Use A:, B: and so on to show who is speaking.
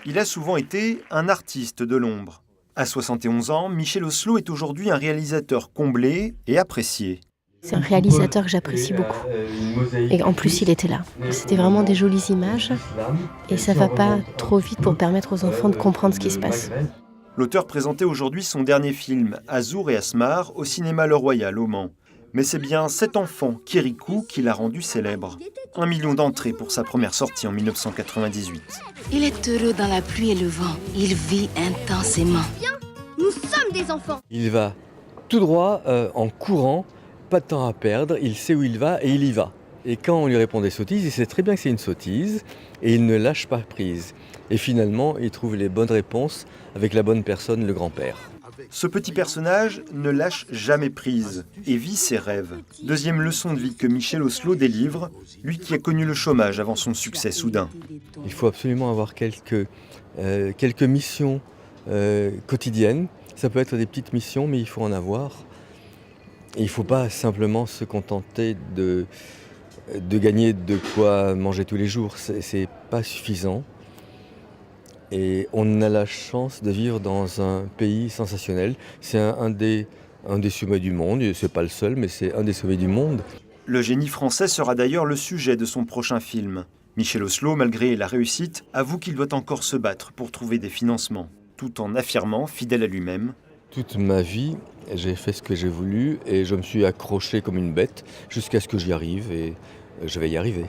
A: Il a souvent été un artiste de l'ombre. À 71 ans, Michel Oslo est aujourd'hui un réalisateur comblé et apprécié.
B: C'est un réalisateur que j'apprécie beaucoup. Et en plus, il était là. C'était vraiment des jolies images. Et ça va pas trop vite pour permettre aux enfants de comprendre ce qui se passe.
A: L'auteur présentait aujourd'hui son dernier film, Azour et Asmar, au cinéma Le Royal au Mans. Mais c'est bien cet enfant, Kirikou, qui l'a rendu célèbre. 1 million d'entrées pour sa première sortie en 1998.
C: Il est heureux dans la pluie et le vent. Il vit intensément.
D: Nous sommes des enfants.
E: Il va tout droit en courant, pas de temps à perdre, il sait où il va et il y va. Et quand on lui répond des sottises, il sait très bien que c'est une sottise et il ne lâche pas prise. Et finalement, il trouve les bonnes réponses avec la bonne personne, le grand-père.
A: Ce petit personnage ne lâche jamais prise et vit ses rêves. Deuxième leçon de vie que Michel Oslo délivre, lui qui a connu le chômage avant son succès soudain.
E: Il faut absolument avoir quelques missions quotidiennes. Ça peut être des petites missions, mais il faut en avoir. Et il ne faut pas simplement se contenter de gagner de quoi manger tous les jours. C'est pas suffisant. Et on a la chance de vivre dans un pays sensationnel. C'est un des sommets du monde. C'est pas le seul, mais c'est un des sommets du monde.
A: Le génie français sera d'ailleurs le sujet de son prochain film. Michel Oslo, malgré la réussite, avoue qu'il doit encore se battre pour trouver des financements, tout en affirmant, fidèle à lui-même:
E: toute ma vie, j'ai fait ce que j'ai voulu et je me suis accroché comme une bête jusqu'à ce que j'y arrive et je vais y arriver.